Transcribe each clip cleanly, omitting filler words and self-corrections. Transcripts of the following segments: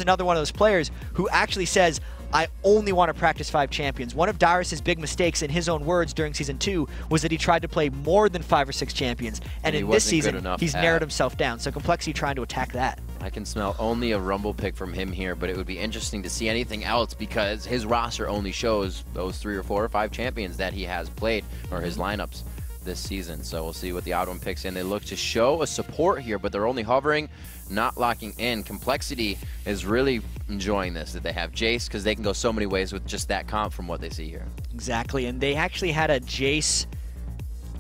another one of those players who actually says, I only want to practice 5 champions. One of Darius's big mistakes, in his own words, during Season 2 was that he tried to play more than 5 or 6 champions. And in this season, he's narrowed himself down. So complexity trying to attack that. I can smell only a Rumble pick from him here, but it would be interesting to see anything else because his roster only shows those 3 or 4 or 5 champions that he has played, or his lineups this season. So we'll see what the odd one picks in. They look to show a support here, but they're only hovering, not locking in. Complexity is really enjoying this, that they have Jace, because they can go so many ways with just that comp from what they see here. Exactly, and they actually had a Jace,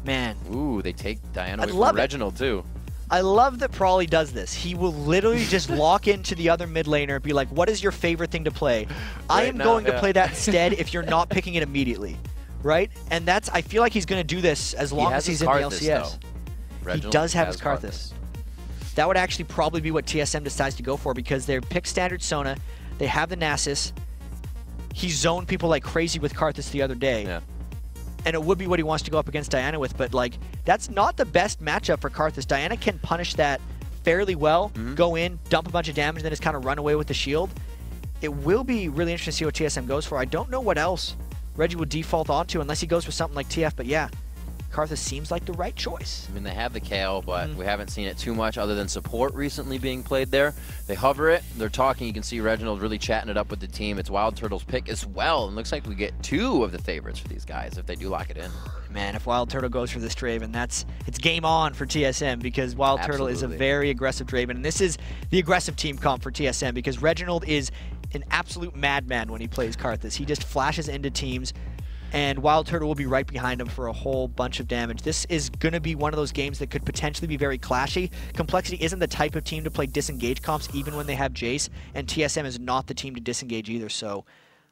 man. Ooh, they take Diana away from Reginald too. I love that Prawley does this. He will literally just lock into the other mid laner and be like, what is your favorite thing to play? I am going to play that instead if you're not picking it immediately. Right? And that's, I feel like he's going to do this as long as he's in the LCS. He does have his Karthus. That would actually probably be what TSM decides to go for because they're pick standard Sona. They have the Nasus. He zoned people like crazy with Karthus the other day. Yeah. And it would be what he wants to go up against Diana with, but like that's not the best matchup for Karthus. Diana can punish that fairly well, go in, dump a bunch of damage, and then just kind of run away with the shield. It will be really interesting to see what TSM goes for. I don't know what else Reggie will default onto unless he goes with something like TF, but yeah, Karthus seems like the right choice. I mean, they have the KO, but we haven't seen it too much other than support recently being played there. They hover it, they're talking, you can see Reginald really chatting it up with the team. It's Wild Turtle's pick as well, and looks like we get 2 of the favorites for these guys if they do lock it in. Man, if Wild Turtle goes for this Draven, it's game on for TSM because Wild Turtle is a very aggressive Draven, and this is the aggressive team comp for TSM because Reginald is an absolute madman when he plays Karthus. He just flashes into teams, and Wild Turtle will be right behind him for a whole bunch of damage. This is going to be one of those games that could potentially be very clashy. Complexity isn't the type of team to play disengage comps even when they have Jace, and TSM is not the team to disengage either, so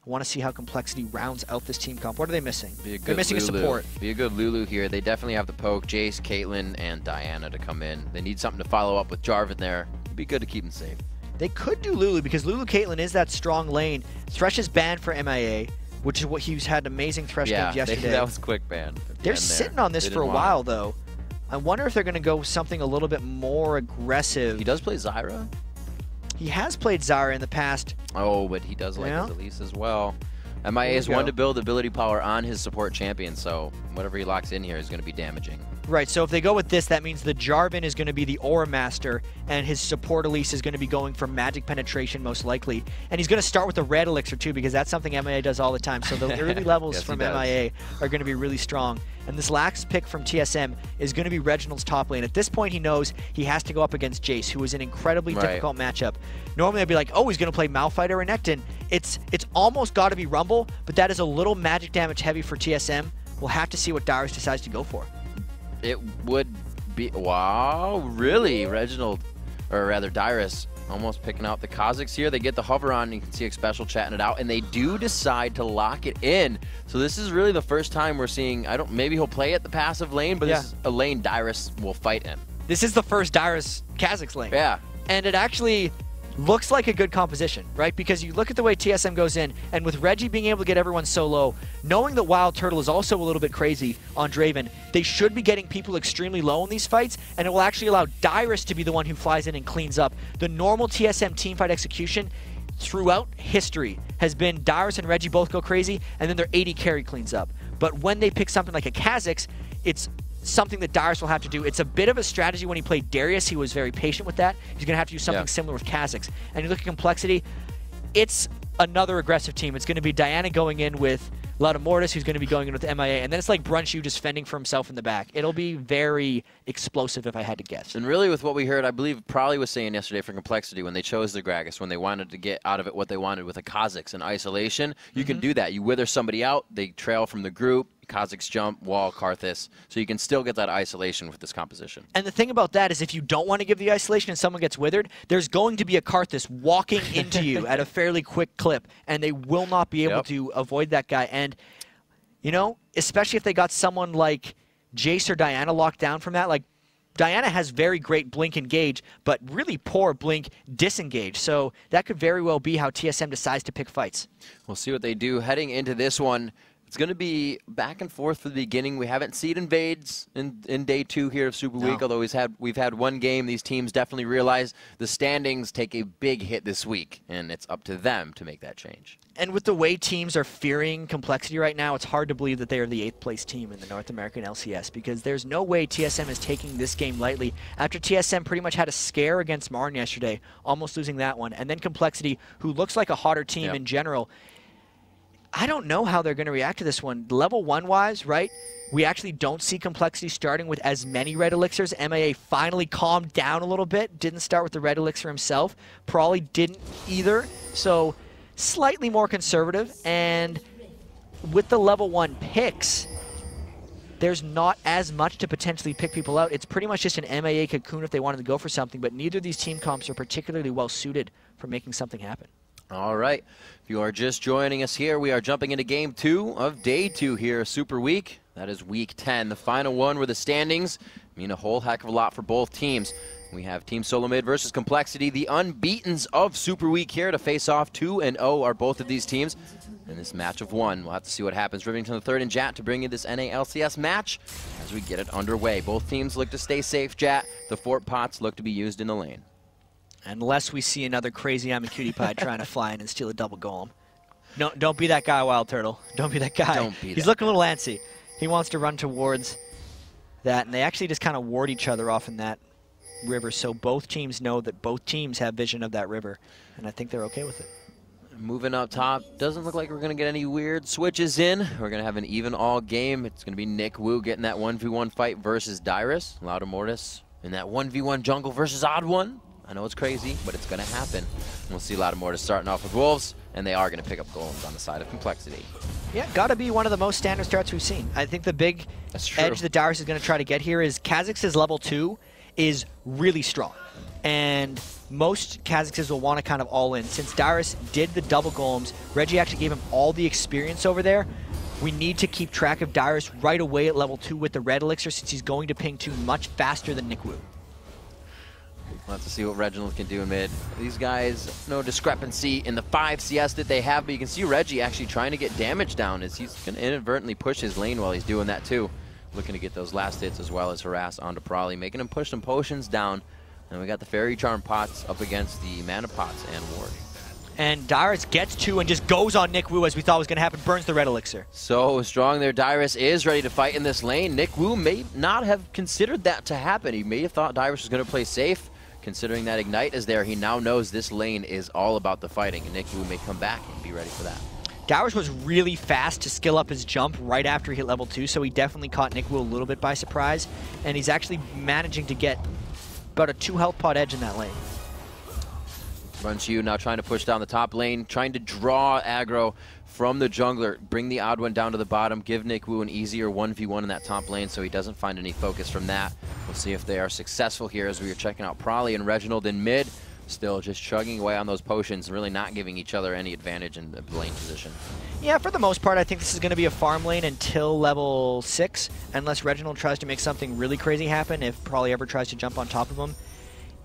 I want to see how Complexity rounds out this team comp. What are they missing? They're missing a support. Be a good Lulu here. They definitely have the poke, Jace, Caitlyn, and Diana to come in. They need something to follow up with Jarvan there. It'd be good to keep them safe. They could do Lulu because Lulu Caitlyn is that strong lane. Thresh is banned for MIA, which is what he's had amazing Thresh games yesterday. That was quick ban. They're sitting on this for a while, though. I wonder if they're going to go something a little bit more aggressive. He does play Zyra? He has played Zyra in the past. Oh, but he does like his Elise as well. MIA is one to build ability power on his support champion, so whatever he locks in here is going to be damaging. Right, so if they go with this, that means the Jarvan is going to be the Aura Master, and his support Elise is going to be going for magic penetration most likely. And he's going to start with the red elixir too, because that's something MIA does all the time. So the early levels from MIA are going to be really strong. And this last pick from TSM is going to be Reginald's top lane. At this point, he knows he has to go up against Jace, who is an incredibly difficult matchup. Normally, I'd be like, oh, he's going to play Malphite or Renekton. It's almost got to be Rumble, but that is a little magic damage heavy for TSM. We'll have to see what Darius decides to go for. It would be, wow, really? Reginald, or rather Darius, almost picking out the Kha'Zix here. They get the hover on, and you can see Xpecial chatting it out, and they do decide to lock it in. So this is really the first time we're seeing, maybe he'll play at the passive lane, but this is a lane Darius will fight in. This is the first Darius Kha'Zix lane. Yeah. And it actually looks like a good composition, right? Because you look at the way TSM goes in, and with Reggie being able to get everyone so low, knowing that Wild Turtle is also a little bit crazy on Draven, they should be getting people extremely low in these fights, and it will actually allow Dyrus to be the one who flies in and cleans up. The normal TSM teamfight execution throughout history has been Dyrus and Reggie both go crazy, and then their AD carry cleans up. But when they pick something like a Kha'Zix, it's something that Darius will have to do. It's a bit of a strategy. When he played Darius, he was very patient with that. He's going to have to do something similar with Kha'Zix. And you look at Complexity, it's another aggressive team. It's going to be Diana going in with Lauda who's going to be going in with MIA, and then it's like Brunshu just fending for himself in the back. It'll be very explosive if I had to guess. And really with what we heard, I believe Probably was saying yesterday for Complexity when they chose the Gragas, when they wanted to get out of it what they wanted with a Kha'Zix in isolation, you can do that. You wither somebody out, they trail from the group, Kha'Zix jump, wall, Karthus, so you can still get that isolation with this composition. And the thing about that is if you don't want to give the isolation and someone gets withered, there's going to be a Karthus walking into you at a fairly quick clip, and they will not be able to avoid that guy. And, you know, especially if they got someone like Jace or Diana locked down from that, like, Diana has very great blink engage, but really poor blink disengage. So that could very well be how TSM decides to pick fights. We'll see what they do heading into this one. It's going to be back and forth for the beginning. We haven't seen invades in day 2 here of Super Week, although we've had one game. These teams definitely realize the standings take a big hit this week, and it's up to them to make that change. And with the way teams are fearing complexity right now, it's hard to believe that they are the 8th place team in the North American LCS, because there's no way TSM is taking this game lightly after TSM pretty much had a scare against Marne yesterday, almost losing that one. And then complexity, who looks like a hotter team in general, I don't know how they're going to react to this one. Level 1-wise, right, we actually don't see complexity starting with as many red elixirs. MAA finally calmed down a little bit, didn't start with the red elixir himself. Prawley didn't either, so slightly more conservative. And with the level 1 picks, there's not as much to potentially pick people out. It's pretty much just an MAA cocoon if they wanted to go for something, but neither of these team comps are particularly well suited for making something happen. All right, if you are just joining us here, we are jumping into game 2 of day 2 here, Super Week. That is week 10, the final one where the standings mean a whole heck of a lot for both teams. We have Team Solo Mid versus complexity, the unbeatens of Super Week here to face off. 2-0 are both of these teams in this match of 1. We'll have to see what happens. Rivington the 3rd and Jat to bring you this NA-LCS match as we get it underway. Both teams look to stay safe, Jat. The fort pots look to be used in the lane. Unless we see another crazy I'm a cutie pie trying to fly in and steal a double golem. No, don't be that guy, Wild Turtle. Don't be that guy. He's looking a little antsy. He wants to run towards that, and they actually just kind of ward each other off in that river, so both teams know that both teams have vision of that river, and I think they're okay with it. Moving up top, doesn't look like we're going to get any weird switches in. We're going to have an even all game. It's going to be Nick Wu getting that 1v1 fight versus Dyrus. Lauda Mortis in that 1v1 jungle versus Odd One. I know it's crazy, but it's going to happen. We'll see Lauda Mortis starting off with Wolves, and they are going to pick up golems on the side of complexity. Yeah, got to be one of the most standard starts we've seen. I think the big edge that Dyrus is going to try to get here is Kha'Zix's level 2 is really strong. And most Kha'Zixes will want to kind of all in. Since Dyrus did the double golems, Reggie actually gave him all the experience over there. We need to keep track of Dyrus right away at level 2 with the red elixir, since he's going to ping 2 much faster than Nick Wu. We'll have to see what Reginald can do in mid. These guys, no discrepancy in the 5 CS that they have, but you can see Reggie actually trying to get damage down as he's going to inadvertently push his lane while he's doing that too. Looking to get those last hits as well as harass onto Prawley, making him push some potions down. And we got the Fairy Charm pots up against the Mana pots and Ward. And Dyrus gets 2 and just goes on Nick Wu as we thought was going to happen, burns the red elixir. So strong there. Dyrus is ready to fight in this lane. Nick Wu may not have considered that to happen. He may have thought Dyrus was going to play safe. Considering that Ignite is there, he now knows this lane is all about the fighting, and Nick Wu may come back and be ready for that. Dyrus was really fast to skill up his jump right after he hit level 2, so he definitely caught Nick Wu a little bit by surprise, and he's actually managing to get about a 2 health pot edge in that lane. Runchu now trying to push down the top lane, trying to draw aggro from the jungler, bring the Odd One down to the bottom, give Nick Wu an easier 1v1 in that top lane so he doesn't find any focus from that. We'll see if they are successful here as we are checking out Prawley and Reginald in mid. Still just chugging away on those potions, really not giving each other any advantage in the lane position. Yeah, for the most part, I think this is going to be a farm lane until level 6, unless Reginald tries to make something really crazy happen, if Prawley ever tries to jump on top of him.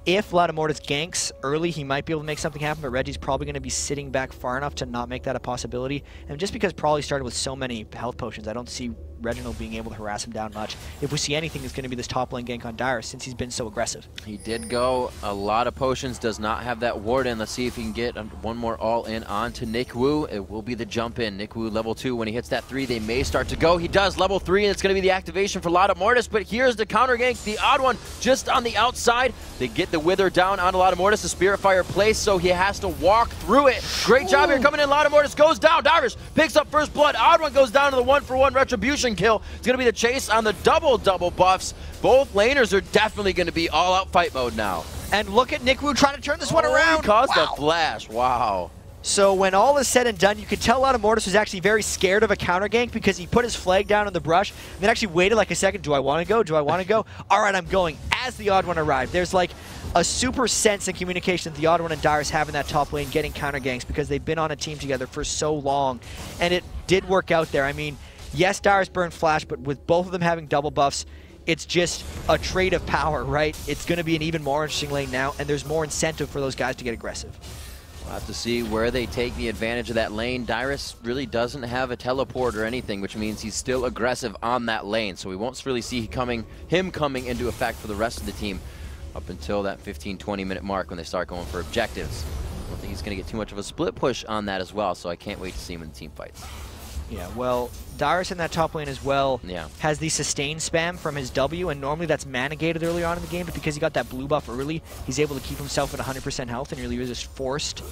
If Lauda Mortis ganks early, he might be able to make something happen, but Reggie's probably going to be sitting back far enough to not make that a possibility. And just because Prawley started with so many health potions, I don't see Reginald being able to harass him down much. If we see anything, it's going to be this top lane gank on Dyrus, since he's been so aggressive. He did go a lot of potions, does not have that ward in. Let's see if he can get one more all-in on to Nick Wu. It will be the jump in. Nick Wu level 2. When he hits that 3, they may start to go. He does level 3, and it's going to be the activation for Lauda Mortis, but here's the counter gank. The Odd One just on the outside. They get the Wither down onto Lauda Mortis. The Spirit Fire placed, so he has to walk through it. Great job here coming in. Lauda Mortis goes down. Dyrus picks up first blood. Odd One goes down to the 1-for-1 retribution kill. It's going to be the chase on the double buffs. Both laners are definitely going to be all-out fight mode now. And look at Nick Wu trying to turn this one around. He caused a flash. Wow. So when all is said and done, you could tell Lauda Mortis was actually very scared of a counter gank because he put his flag down in the brush and then actually waited like a second. Do I want to go? Do I want to go? All right, I'm going. As the Odd One arrived, there's like a super sense and communication that the Odd One and Dyrus have in that top lane getting counter ganks because they've been on a team together for so long. And it did work out there. I mean, yes, Dyrus burned flash, but with both of them having double buffs, it's just a trade of power, right? It's going to be an even more interesting lane now, and there's more incentive for those guys to get aggressive. We'll have to see where they take the advantage of that lane. Dyrus really doesn't have a teleport or anything, which means he's still aggressive on that lane. So we won't really see him coming into effect for the rest of the team up until that 15-20 minute mark when they start going for objectives. I don't think he's going to get too much of a split push on that as well, so I can't wait to see him in the team fights. Yeah, well, Dyrus in that top lane as well has the sustain spam from his W, and normally that's mana gated early on in the game, but because he got that blue buff early, he's able to keep himself at 100% health and really just forced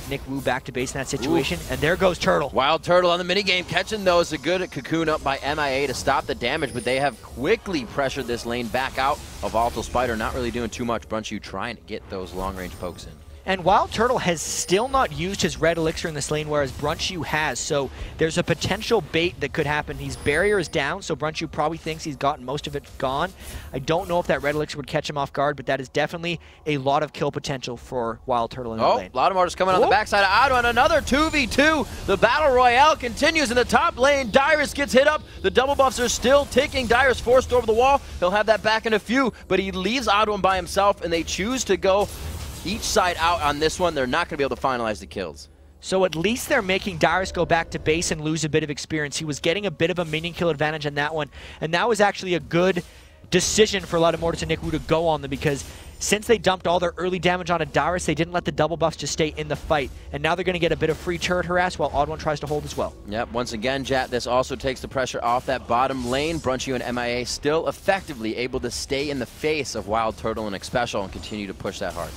Nick Wu back to base in that situation. Ooh. And there goes Turtle. Wild Turtle on the minigame, catching those. A good cocoon up by MIA to stop the damage, but they have quickly pressured this lane back out. A Volatile Spider not really doing too much. Brunchu trying to get those long-range pokes in. And Wild Turtle has still not used his red elixir in this lane, whereas Brunchu has. So there's a potential bait that could happen. His barrier is down, so Brunchu probably thinks he's gotten most of it gone. I don't know if that red elixir would catch him off guard, but that is definitely a lot of kill potential for Wild Turtle in the lane. A lot of mortars coming on the backside of Ottawa, and another 2v2. The battle royale continues in the top lane. Dyrus gets hit up. The double buffs are still ticking. Dyrus forced over the wall. He'll have that back in a few, but he leaves Ottawa by himself, and they choose to go each side out on this one. They're not going to be able to finalize the kills. So at least they're making Dyrus go back to base and lose a bit of experience. He was getting a bit of a minion kill advantage on that one, and that was actually a good decision for Mortis and Nick Wu to go on them, because since they dumped all their early damage onto Dyrus, they didn't let the double buffs just stay in the fight, and now they're going to get a bit of free turret harass while Odd One tries to hold as well. Yep, once again, Jat, this also takes the pressure off that bottom lane. Brunchu and MIA still effectively able to stay in the face of Wild Turtle and Xpecial and continue to push that hard.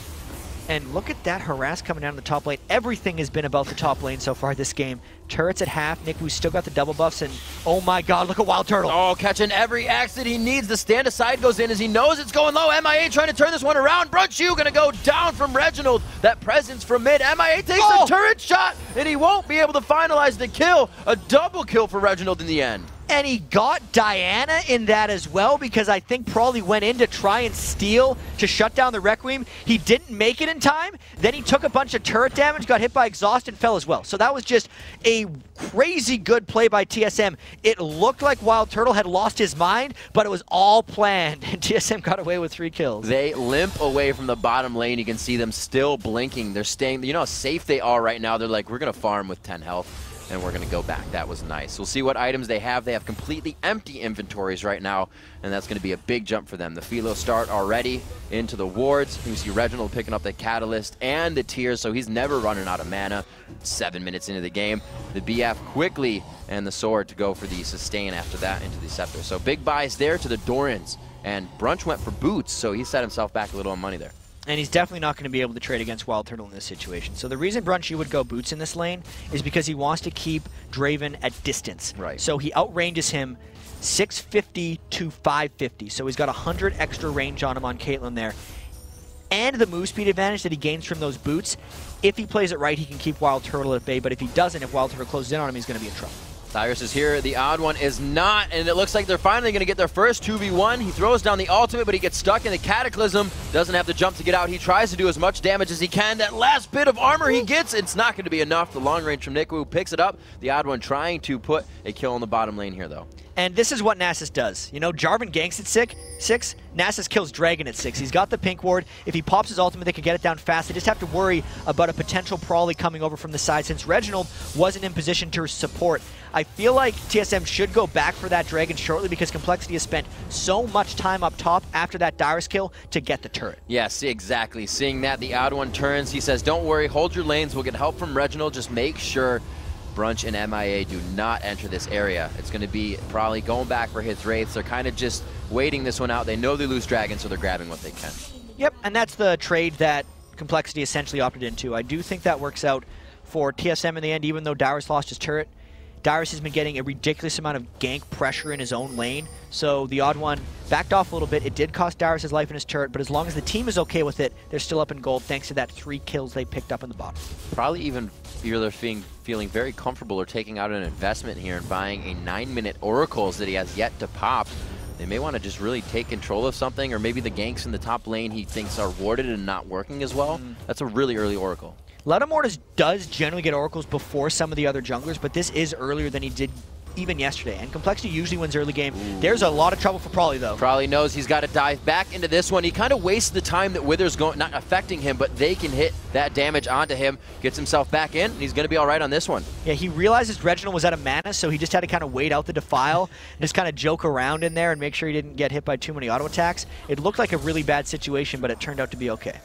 And look at that harass coming down the top lane. Everything has been about the top lane so far this game. Turrets at half. Nick Wu's still got the double buffs, and oh my god, look at Wild Turtle. Oh, catching every axe that he needs. The stand aside goes in as he knows it's going low. MIA trying to turn this one around. Brunchu gonna go down from Reginald. That presence from mid. MIA takes a turret shot, and he won't be able to finalize the kill. A double kill for Reginald in the end. And he got Diana in that as well, because I think Prawley went in to try and steal to shut down the Requiem. He didn't make it in time. Then he took a bunch of turret damage, got hit by exhaust, and fell as well. So that was just a crazy good play by TSM. It looked like Wild Turtle had lost his mind, but it was all planned, and TSM got away with 3 kills. They limp away from the bottom lane. You can see them still blinking. They're staying, you know how safe they are right now. They're like, we're going to farm with 10 health. And we're going to go back. That was nice. We'll see what items they have. They have completely empty inventories right now, and that's going to be a big jump for them. The Philo start already into the wards. You see Reginald picking up the Catalyst and the Tears, so he's never running out of mana. 7 minutes into the game. The BF quickly and the Sword to go for the sustain after that into the Scepter. So big buys there to the Dorans. And Brunch went for boots, so he set himself back a little on money there. And he's definitely not going to be able to trade against Wild Turtle in this situation. So the reason Brunchy would go boots in this lane is because he wants to keep Draven at distance. Right. So he outranges him 650 to 550. So he's got 100 extra range on him on Caitlyn there. And the move speed advantage that he gains from those boots, if he plays it right, he can keep Wild Turtle at bay. But if he doesn't, if Wild Turtle closes in on him, he's going to be in trouble. Dyrus is here, the Odd One is not, and it looks like they're finally going to get their first 2v1. He throws down the ultimate, but he gets stuck in the Cataclysm. Doesn't have to jump to get out. He tries to do as much damage as he can. That last bit of armor he gets, it's not going to be enough. The long range from Nick Wu picks it up. The Odd One trying to put a kill on the bottom lane here, though. And this is what Nasus does. You know, Jarvan ganks at 6, Nasus kills Dragon at 6. He's got the pink ward. If he pops his ultimate, they can get it down fast. They just have to worry about a potential Prawley coming over from the side since Reginald wasn't in position to support. I feel like TSM should go back for that Dragon shortly because compLexity has spent so much time up top after that Dyrus kill to get the turret. Yes, exactly. Seeing that, the Odd One turns. He says, don't worry, hold your lanes. We'll get help from Reginald. Just make sure Brunch and MIA do not enter this area. It's going to be probably going back for his Wraiths. They're kind of just waiting this one out. They know they lose Dragon, so they're grabbing what they can. Yep, and that's the trade that compLexity essentially opted into. I do think that works out for TSM in the end, even though Dyrus lost his turret. Dyrus has been getting a ridiculous amount of gank pressure in his own lane, so the Odd One backed off a little bit. It did cost Dyrus his life in his turret, but as long as the team is okay with it, they're still up in gold thanks to that 3 kills they picked up in the bottom. Probably even feeling very comfortable or taking out an investment here and buying a 9-minute Oracles that he has yet to pop. They may want to just really take control of something, or maybe the ganks in the top lane he thinks are warded and not working as well. That's a really early Oracle. Mortis does generally get Oracles before some of the other junglers, but this is earlier than he did even yesterday. And compLexity usually wins early game. Ooh. There's a lot of trouble for Prawley, though. Prawley knows he's got to dive back into this one. He kind of wastes the time that Wither's not affecting him, but they can hit that damage onto him, gets himself back in, and he's going to be all right on this one. Yeah, he realizes Reginald was out of mana, so he just had to kind of wait out the Defile and just kind of joke around in there and make sure he didn't get hit by too many auto attacks. It looked like a really bad situation, but it turned out to be okay.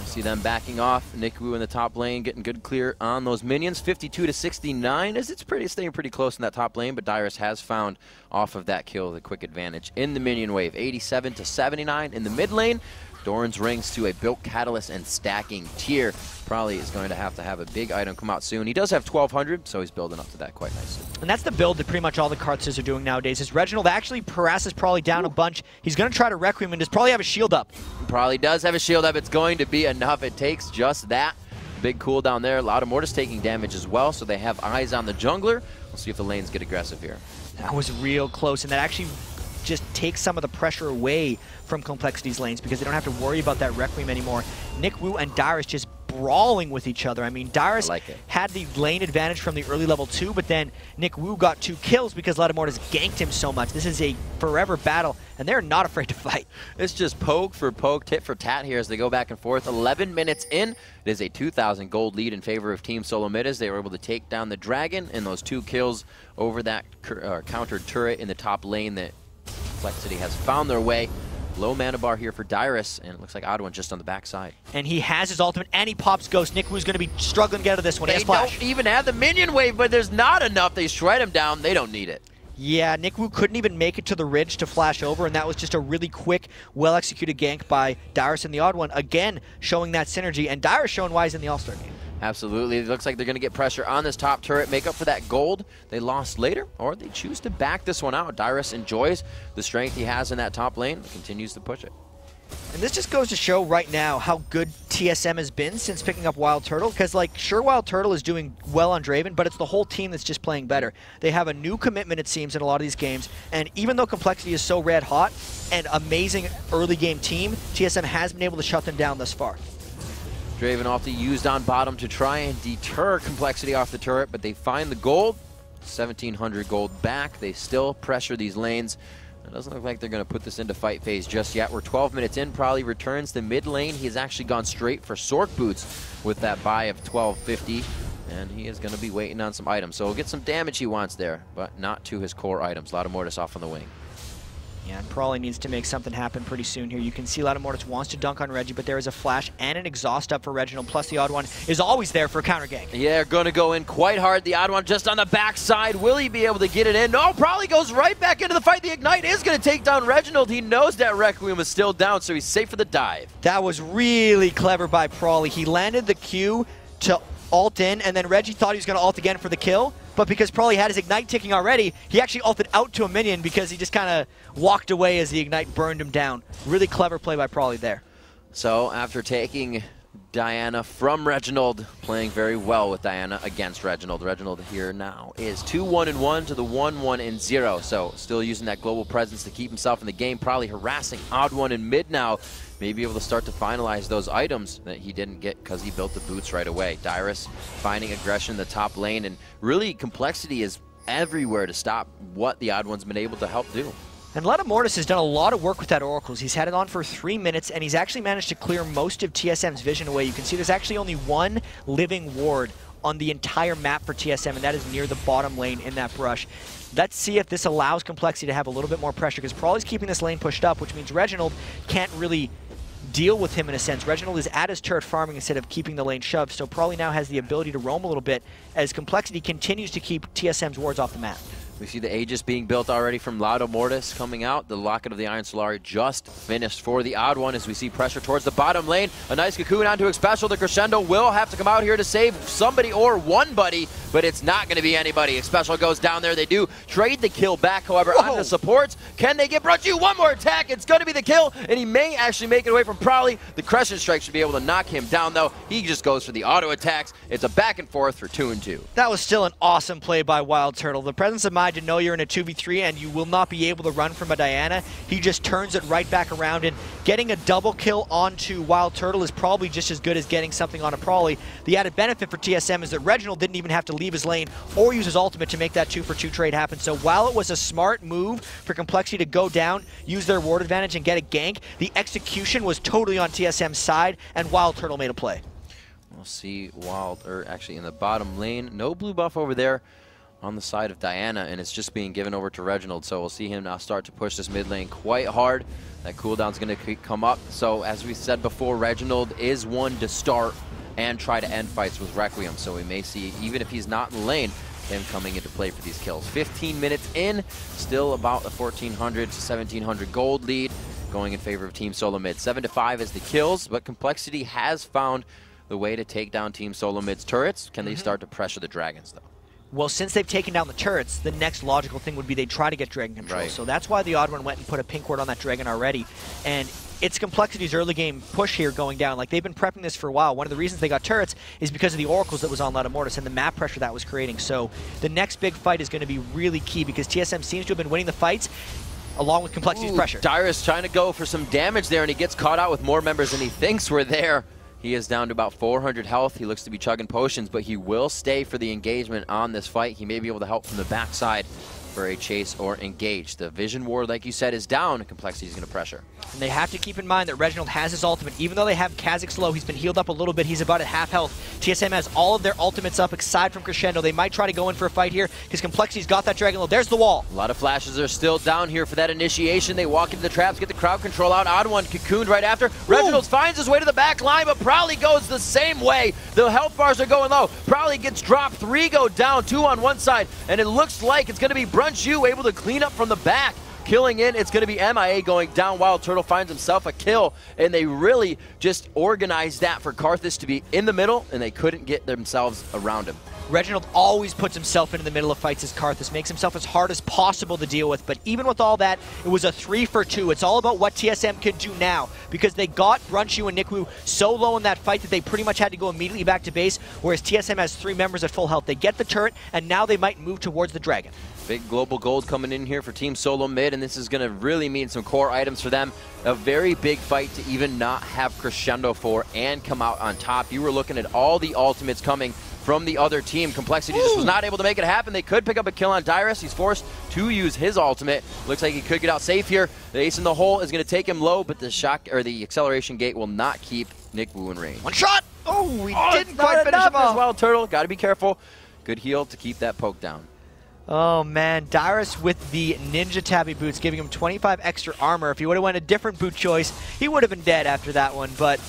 See them backing off. Nikwu in the top lane getting good clear on those minions. 52 to 69 as it's staying pretty close in that top lane, but Dyrus has found off of that kill the quick advantage in the minion wave. 87 to 79 in the mid lane. Doran's rings to a built catalyst and stacking tier. Probably is going to have a big item come out soon. He does have 1200, so he's building up to that quite nicely. And that's the build that pretty much all the Karthus are doing nowadays. Is Reginald actually harasses Prawley down a bunch. He's going to try to Requiem and does Prawley have a shield up? Probably does have a shield up. It's going to be enough. It takes just that. Big cooldown there. Loud Mortis taking damage as well, so they have eyes on the jungler. We'll see if the lanes get aggressive here. That was real close, and that actually just takes some of the pressure away from compLexity's lanes because they don't have to worry about that Requiem anymore. Nikwu and Dyrus just brawling with each other. I mean, Dyrus had the lane advantage from the early level 2, but then Nikwu got 2 kills because Ladamortis ganked him so much. This is a forever battle, and they're not afraid to fight. It's just poke for poke, tit for tat here as they go back and forth. 11 minutes in, it is a 2,000 gold lead in favor of Team Solo Mid as they were able to take down the Dragon and those 2 kills over that countered turret in the top lane that compLexity has found their way. Low mana bar here for Dyrus, and it looks like Odd One just on the backside. And he has his ultimate, and he pops Ghost. Nikwu's going to be struggling to get out of this one. They don't even have the minion wave, but there's not enough. They shred him down. They don't need it. Yeah, Nikwu couldn't even make it to the ridge to flash over, and that was just a really quick, well-executed gank by Dyrus and the Odd One. Again, showing that synergy, and Dyrus showing why he's in the All-Star game. Absolutely. It looks like they're going to get pressure on this top turret, make up for that gold they lost later, or they choose to back this one out. Dyrus enjoys the strength he has in that top lane and continues to push it. And this just goes to show right now how good TSM has been since picking up Wild Turtle, because, like, sure, Wild Turtle is doing well on Draven, but it's the whole team that's just playing better. They have a new commitment, it seems, in a lot of these games, and even though compLexity is so red hot and amazing early game team, TSM has been able to shut them down thus far. Draven off the used on bottom to try and deter compLexity off the turret, but they find the gold. 1,700 gold back. They still pressure these lanes. It doesn't look like they're going to put this into fight phase just yet. We're 12 minutes in. Probably returns to mid lane. He's actually gone straight for Sork Boots with that buy of 1250, and he is going to be waiting on some items. So he'll get some damage he wants there, but not to his core items. Ladamortis off on the wing. Yeah, and Prawley needs to make something happen pretty soon here. You can see Ladamortis wants to dunk on Reggie, but there is a flash and an exhaust up for Reginald, plus the Odd One is always there for a counter gank. Yeah, going to go in quite hard. The Odd One just on the backside. Will he be able to get it in? No, Prawley goes right back into the fight. The Ignite is going to take down Reginald. He knows that Requiem is still down, so he's safe for the dive. That was really clever by Prawley. He landed the Q to ult in, and then Reggie thought he was going to ult again for the kill, but because Prawley had his Ignite ticking already, he actually ulted out to a minion because he just kind of walked away as the Ignite burned him down. Really clever play by Prawley there. So after taking Diana from Reginald, playing very well with Diana against Reginald. Reginald here now is 2-1-1 to the 1-1-0. So still using that global presence to keep himself in the game, probably harassing Odd One in mid now. Maybe able to start to finalize those items that he didn't get because he built the boots right away. Dyrus finding aggression in the top lane, and really compLexity is everywhere to stop what the Odd One's been able to help do. And Ladamortis has done a lot of work with that Oracles. He's had it on for 3 minutes, and he's actually managed to clear most of TSM's vision away. You can see there's actually only one living ward on the entire map for TSM, and that is near the bottom lane in that brush. Let's see if this allows compLexity to have a little bit more pressure, because Prawley's keeping this lane pushed up, which means Reginald can't really deal with him in a sense. Reginald is at his turret farming instead of keeping the lane shoved, so Prawley now has the ability to roam a little bit as compLexity continues to keep TSM's wards off the map. We see the Aegis being built already from Ladamortis coming out. The Locket of the Iron Solari just finished for the Odd One as we see pressure towards the bottom lane. A nice cocoon onto a special. The Crescendo will have to come out here to save somebody or one buddy, but it's not going to be anybody. A special goes down there. They do trade the kill back, however, on the supports. Can they get Brochu? One more attack. It's going to be the kill, and he may actually make it away from Prawley. The Crescent Strike should be able to knock him down, though. He just goes for the auto attacks. It's a back and forth for 2-2. That was still an awesome play by Wild Turtle. The presence of mind to know you're in a 2v3 and you will not be able to run from a Diana. He just turns it right back around, and getting a double kill onto Wild Turtle is probably just as good as getting something on a Prawley. The added benefit for TSM is that Reginald didn't even have to leave leave his lane or use his ultimate to make that 2-for-2 trade happen. So while it was a smart move for compLexity to go down, use their ward advantage and get a gank, the execution was totally on TSM's side, and Wild Turtle made a play. We'll see actually in the bottom lane, no blue buff over there on the side of Diana, and it's just being given over to Reginald. So we'll see him now start to push this mid lane quite hard. That cooldown's going to come up. So as we said before, Reginald is one to start and try to end fights with Requiem. So we may see, even if he's not in the lane, him coming into play for these kills. 15 minutes in, still about a 1,400 to 1,700 gold lead going in favor of Team Solo Mid. 7-5 is the kills, but compLexity has found the way to take down Team Solo Mid's turrets. Can they start to pressure the Dragons, though? Well, since they've taken down the turrets, the next logical thing would be they try to get Dragon control. Right. So that's why the Odd One went and put a pink ward on that Dragon already. And it's compLexity's early game push here going down. Like, they've been prepping this for a while. One of the reasons they got turrets is because of the oracles that was on Laudamortis and the map pressure that was creating. So the next big fight is going to be really key because TSM seems to have been winning the fights along with compLexity's pressure. Dyrus trying to go for some damage there, and he gets caught out with more members than he thinks were there. He is down to about 400 health. He looks to be chugging potions, but he will stay for the engagement on this fight. He may be able to help from the backside for a chase or engage. The vision ward, like you said, is down, and compLexity is going to pressure. And they have to keep in mind that Reginald has his ultimate. Even though they have Kha'Zix low, he's been healed up a little bit. He's about at half health. TSM has all of their ultimates up, aside from Crescendo. They might try to go in for a fight here, because compLexity's got that Dragon low. There's the wall. A lot of flashes are still down here for that initiation. They walk into the traps, get the crowd control out. Odd One cocooned right after. Reginald finds his way to the back line, but Prowley goes the same way. The health bars are going low. Prowley gets dropped. 3 go down, 2 on one side, and it looks like it's going to be Brunchu able to clean up from the back. Killing in, it's going to be MIA going down. Wild Turtle finds himself a kill, and they really just organized that for Karthus to be in the middle, and they couldn't get themselves around him. Reginald always puts himself into the middle of fights as Karthus, makes himself as hard as possible to deal with, but even with all that, it was a 3-for-2. It's all about what TSM can do now, because they got Brunchu and Nikwu so low in that fight that they pretty much had to go immediately back to base, whereas TSM has 3 members at full health. They get the turret, and now they might move towards the Dragon. Big global gold coming in here for Team Solo Mid, and this is going to really mean some core items for them. A very big fight to even not have Crescendo for and come out on top. You were looking at all the ultimates coming from the other team. compLexity just was not able to make it happen. They could pick up a kill on Dyrus. He's forced to use his ultimate. Looks like he could get out safe here. The ace in the hole is going to take him low, but the shock or the acceleration gate will not keep Nikwu in range. One shot! Oh, we didn't quite finish him off. Wild Turtle, got to be careful. Good heal to keep that poke down. Oh man, Dyrus with the Ninja Tabby boots, giving him 25 extra armor. If he would have went a different boot choice, he would have been dead after that one, but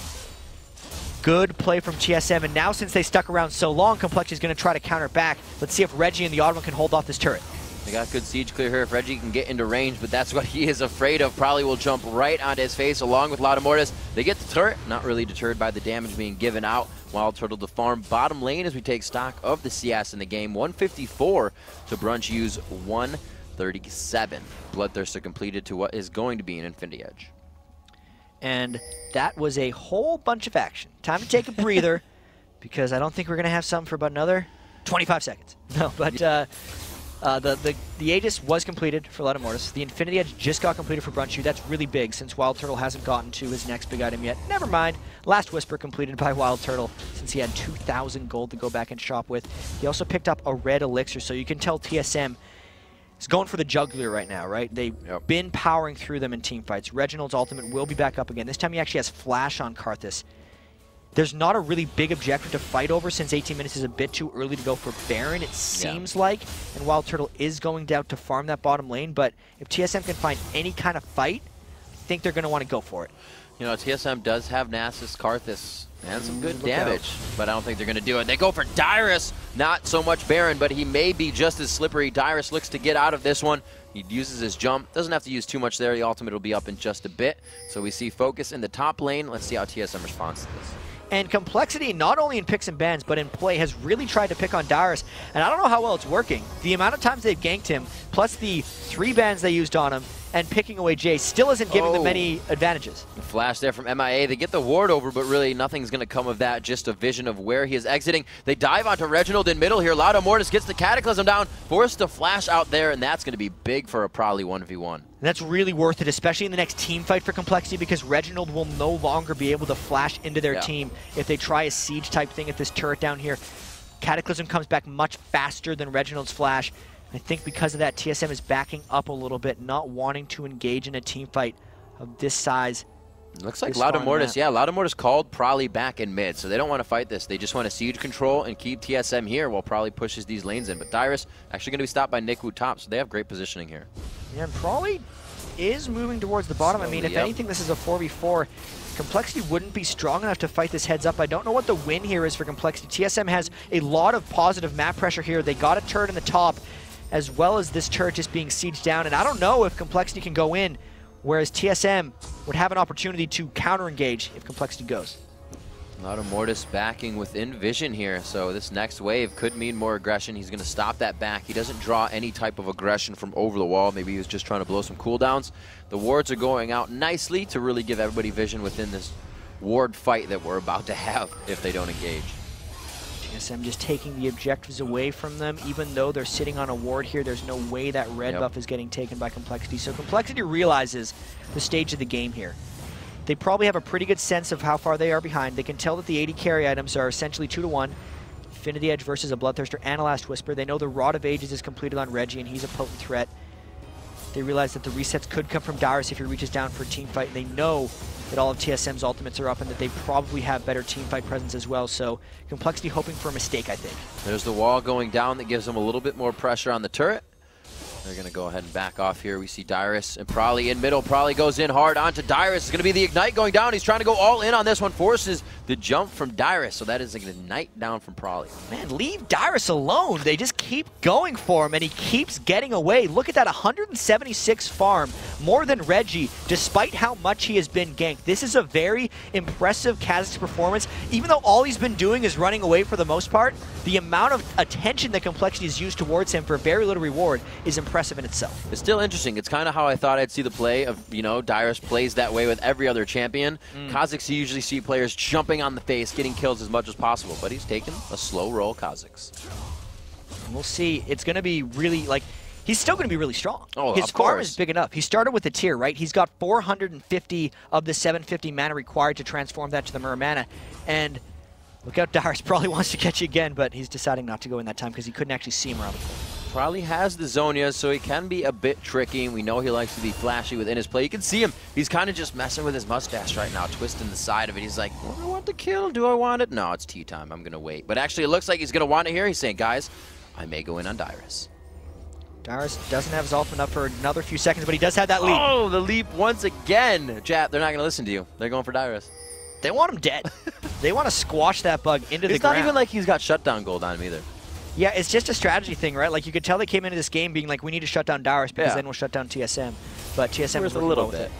good play from TSM, and now since they stuck around so long, compLexity is going to try to counter back. Let's see if Reggie and the Odd One can hold off this turret. They got good siege clear here if Reggie can get into range, but that's what he is afraid of. Probably will jump right onto his face along with Laudamortis. They get the turret, not really deterred by the damage being given out. Wild Turtle to farm bottom lane as we take stock of the CS in the game. 154 to Brunchu's 137. Bloodthirster completed to what is going to be an Infinity Edge. And that was a whole bunch of action. Time to take a breather, because I don't think we're going to have some for about another 25 seconds. No, but the Aegis was completed for Laudamortis. The Infinity Edge just got completed for Brunchu. That's really big since Wild Turtle hasn't gotten to his next big item yet. Never mind. Last Whisper completed by Wild Turtle since he had 2,000 gold to go back and shop with. He also picked up a red elixir, so you can tell TSM is going for the juggler right now, right? They've been powering through them in team fights. Reginald's ultimate will be back up again. This time he actually has Flash on Karthus. There's not a really big objective to fight over since 18 minutes is a bit too early to go for Baron, it seems like. And Wild Turtle is going down to farm that bottom lane, but if TSM can find any kind of fight, I think they're going to want to go for it. You know, TSM does have Nasus, Karthus, and some good damage, but I don't think they're going to do it. They go for Dyrus, not so much Baron, but he may be just as slippery. Dyrus looks to get out of this one. He uses his jump. Doesn't have to use too much there. The ultimate will be up in just a bit. So we see focus in the top lane. Let's see how TSM responds to this. And compLexity, not only in picks and bans, but in play, has really tried to pick on Dyrus. And I don't know how well it's working. The amount of times they've ganked him, plus the 3 bans they used on him, and picking away Jay still isn't giving them many advantages. The flash there from MIA. They get the ward over, but really nothing's going to come of that. Just a vision of where he is exiting. They dive onto Reginald in middle here. Laudamortis gets the Cataclysm down, forced to flash out there, and that's going to be big for a probably 1v1. And that's really worth it, especially in the next team fight for compLexity, because Reginald will no longer be able to flash into their team if they try a siege type thing at this turret down here. Cataclysm comes back much faster than Reginald's flash. I think because of that, TSM is backing up a little bit, not wanting to engage in a team fight of this size. Looks like Loudamortis, yeah, Loudamortis called Prolly back in mid, so they don't want to fight this. They just want to siege control and keep TSM here while Prolly pushes these lanes in. But Dyrus actually going to be stopped by Nickwu top, so they have great positioning here. Yeah, and Prolly is moving towards the bottom. Slowly, I mean, if anything, this is a 4v4. Complexity wouldn't be strong enough to fight this heads up. I don't know what the win here is for Complexity. TSM has a lot of positive map pressure here. They got a turret in the top, as well as this turret just being sieged down. And I don't know if Complexity can go in, whereas TSM would have an opportunity to counter-engage if Complexity goes. Loudamortis backing within vision here, so this next wave could mean more aggression. He's going to stop that back. He doesn't draw any type of aggression from over the wall. Maybe he was just trying to blow some cooldowns. The wards are going out nicely to really give everybody vision within this ward fight that we're about to have if they don't engage. TSM just taking the objectives away from them. Even though they're sitting on a ward here, there's no way that red buff is getting taken by Complexity. So Complexity realizes the stage of the game here. They probably have a pretty good sense of how far they are behind. They can tell that the 80 carry items are essentially 2-to-1. Infinity Edge versus a Bloodthirster and a Last Whisper. They know the Rod of Ages is completed on Reggie, and he's a potent threat. They realize that the resets could come from Dyrus if he reaches down for a team fight. They know that all of TSM's ultimates are up and that they probably have better team fight presence as well. So Complexity hoping for a mistake, I think. There's the wall going down that gives them a little bit more pressure on the turret. They're going to go ahead and back off here. We see Dyrus and Prolly in middle. Prolly goes in hard onto Dyrus. It's going to be the Ignite going down. He's trying to go all in on this one. Forces the jump from Dyrus. So that is an Ignite down from Prolly. Man, leave Dyrus alone. They just keep going for him, and he keeps getting away. Look at that, 176 farm, more than Reggie, despite how much he has been ganked. This is a very impressive Kha'Zix performance. Even though all he's been doing is running away for the most part, the amount of attention that Complexity has used towards him for very little reward is impressive in itself. It's still interesting. It's kind of how I thought I'd see the play of, you know, Dyrus plays that way with every other champion. Kha'Zix, you usually see players jumping on the face, getting kills as much as possible, but he's taken a slow roll Kha'Zix. We'll see. It's going to be really, like, he's still going to be really strong. Oh, his farm is big enough. He started with a tier, right? He's got 450 of the 750 mana required to transform that to the Mirror Mana, and look out, Dyrus probably wants to catch you again, but he's deciding not to go in that time because he couldn't actually see him around the corner. Prolly has the Zonias, so he can be a bit tricky. We know he likes to be flashy within his play. You can see him. He's kind of just messing with his mustache right now, twisting the side of it. He's like, do I want the kill? Do I want it? No, it's tea time. I'm going to wait. But actually, it looks like he's going to want it here. He's saying, guys, I may go in on Dyrus. Dyrus doesn't have his ultimate up for another few seconds, but he does have that leap. Oh, the leap once again. Jap, they're not going to listen to you. They're going for Dyrus. They want him dead. They want to squash that bug into the ground. It's not even like he's got shutdown gold on him either. Yeah, it's just a strategy thing, right? Like, you could tell they came into this game being like, we need to shut down Dyrus because then we'll shut down TSM. But TSM was a little bit.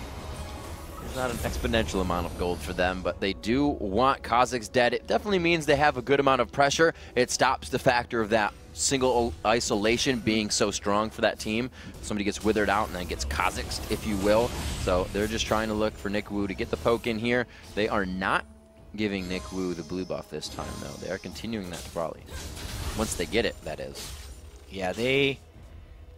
There's not an exponential amount of gold for them, but they do want Kha'Zix dead. It definitely means they have a good amount of pressure. It stops the factor of that single isolation being so strong for that team. Somebody gets withered out and then gets Kha'Zix'd, if you will. So they're just trying to look for Nickwu to get the poke in here. They are not giving Nickwu the blue buff this time, though. They are continuing that to Prolly. Once they get it, that is. Yeah, they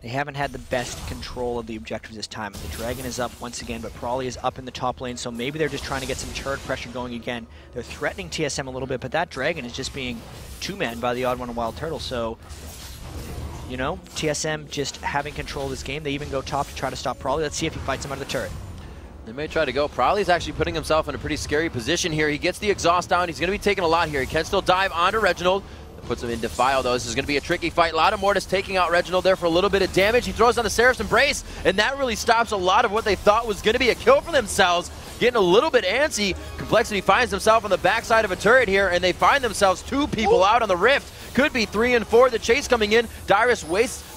haven't had the best control of the objectives this time. The Dragon is up once again, but Prolly is up in the top lane, so maybe they're just trying to get some turret pressure going again. They're threatening TSM a little bit, but that Dragon is just being two-man by the Odd One and Wild Turtle, so, you know, TSM just having control of this game. They even go top to try to stop Prolly. Let's see if he fights him out of the turret. They may try to go. Prolly's actually putting himself in a pretty scary position here. He gets the exhaust down. He's going to be taking a lot here. He can still dive onto Reginald. Puts him in Defile, though. This is going to be a tricky fight. Loudamortis taking out Reginald there for a little bit of damage. He throws on the Seraph's Embrace, and that really stops a lot of what they thought was going to be a kill for themselves. Getting a little bit antsy. Complexity finds himself on the backside of a turret here, and they find themselves two people out on the Rift. Could be 3 and 4. The chase coming in. Dyrus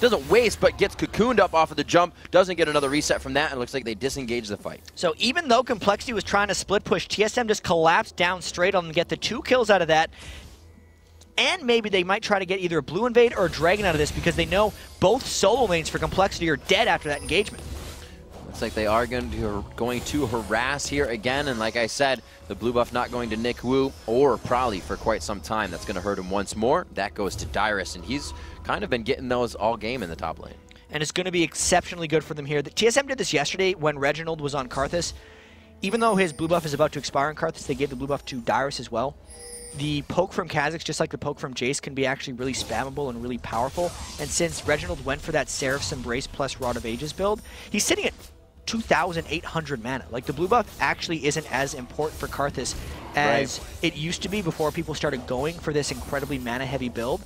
doesn't waste, but gets cocooned up off of the jump. Doesn't get another reset from that, and it looks like they disengage the fight. So even though Complexity was trying to split push, TSM just collapsed down straight on them and get the 2 kills out of that. And maybe they might try to get either a Blue Invade or a Dragon out of this because they know both solo lanes for Complexity are dead after that engagement. Looks like they are going to harass here again, and like I said, the blue buff not going to Nickwu or Prolly for quite some time. That's going to hurt him once more. That goes to Dyrus, and he's kind of been getting those all game in the top lane. And it's going to be exceptionally good for them here. The TSM did this yesterday when Reginald was on Karthus. Even though his blue buff is about to expire on Karthus, they gave the blue buff to Dyrus as well. the poke from Kha'Zix, just like the poke from Jace, can be actually really spammable and really powerful. And since Reginald went for that Seraph's Embrace plus Rod of Ages build, he's sitting at 2,800 mana. Like, the blue buff actually isn't as important for Karthus as it used to be before people started going for this incredibly mana-heavy build.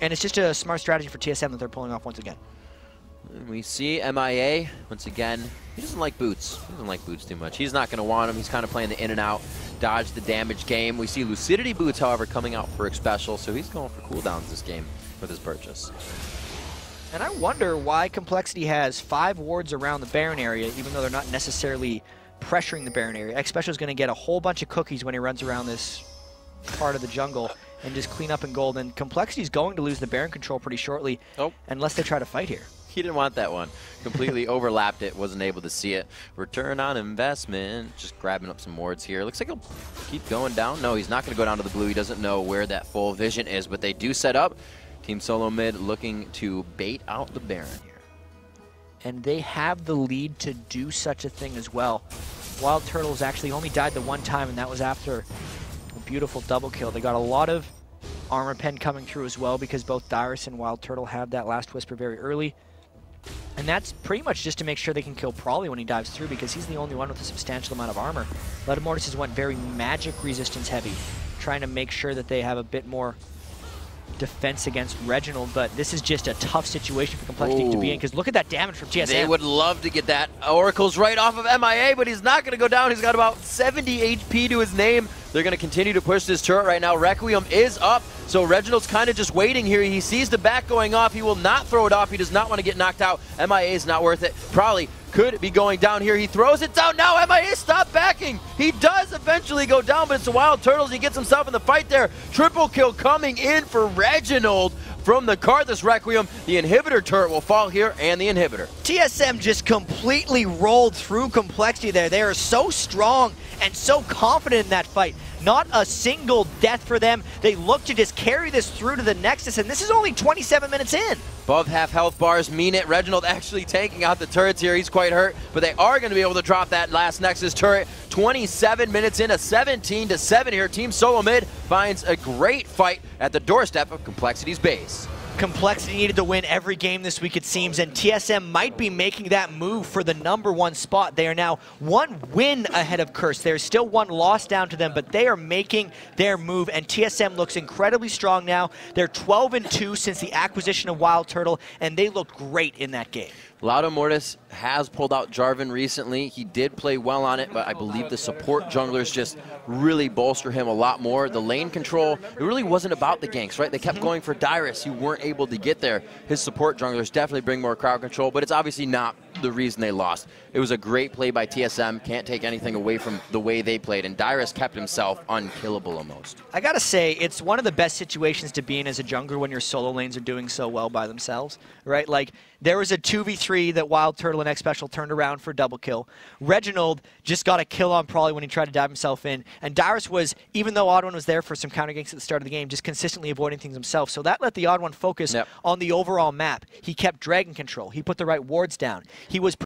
And it's just a smart strategy for TSM that they're pulling off once again. We see MIA, once again, he doesn't like boots. He doesn't like boots too much. He's not going to want them. He's kind of playing the in and out, dodge the damage game. We see Lucidity boots, however, coming out for special, so he's going for cooldowns this game with his purchase. And I wonder why compLexity has 5 wards around the Baron area, even though they're not necessarily pressuring the Baron area. X-Special is going to get a whole bunch of cookies when he runs around this part of the jungle and just clean up in gold. And compLexity is going to lose the Baron control pretty shortly unless they try to fight here. He didn't want that one. Completely overlapped it, wasn't able to see it. Return on investment, just grabbing up some wards here. Looks like he'll keep going down. No, he's not going to go down to the blue. He doesn't know where that full vision is, but they do set up. Team Solo Mid looking to bait out the Baron here. And they have the lead to do such a thing as well. Wild Turtles actually only died the one time, and that was after a beautiful double kill. They got a lot of armor pen coming through as well because both Dyrus and Wild Turtle have that last whisper very early. And that's pretty much just to make sure they can kill Prawley when he dives through, because he's the only one with a substantial amount of armor. Letomortis went very magic resistance heavy, trying to make sure that they have a bit more defense against Reginald, but this is just a tough situation for compLexity to be in, because look at that damage from TSM. They would love to get that. Oracle's right off of MIA, but he's not going to go down. He's got about 70 HP to his name. They're going to continue to push this turret right now. Requiem is up, so Reginald's kind of just waiting here. He sees the back going off. He will not throw it off. He does not want to get knocked out. MIA is not worth it. Probably could be going down here. He throws it down. Now MIA, stop backing. He does eventually go down, but it's the Wild Turtles. He gets himself in the fight there. Triple kill coming in for Reginald from the Karthus Requiem. The inhibitor turret will fall here, and the inhibitor. TSM just completely rolled through compLexity there. They are so strong and so confident in that fight. Not a single death for them. They look to just carry this through to the Nexus, and this is only 27 minutes in. Above half health bars mean it. Reginald actually tanking out the turrets here. He's quite hurt, but they are going to be able to drop that last Nexus turret. 27 minutes in, a 17-7 here. Team Solo Mid finds a great fight at the doorstep of compLexity's base. compLexity needed to win every game this week, it seems, and TSM might be making that move for the #1 spot. They are now 1 win ahead of Curse. There's still 1 loss down to them, but they are making their move, and TSM looks incredibly strong now. They're 12-2 since the acquisition of Wild Turtle, and they looked great in that game. Letomortis has pulled out Jarvan recently. He did play well on it, but I believe the support junglers just really bolster him a lot more. The lane control, it really wasn't about the ganks, right? They kept going for Dyrus. You weren't able to get there. His support junglers definitely bring more crowd control, but it's obviously not the reason they lost. It was a great play by TSM. Can't take anything away from the way they played, and Dyrus kept himself unkillable almost. I gotta say, it's one of the best situations to be in as a jungler when your solo lanes are doing so well by themselves, right? Like, there was a 2v3 that Wild Turtle and X-Special turned around for a double kill. Reginald just got a kill on Prawley when he tried to dive himself in, and Dyrus was, even though Odd One was there for some counter ganks at the start of the game, just consistently avoiding things himself. So that let the Odd One focus on the overall map. He kept dragon control. He put the right wards down. He was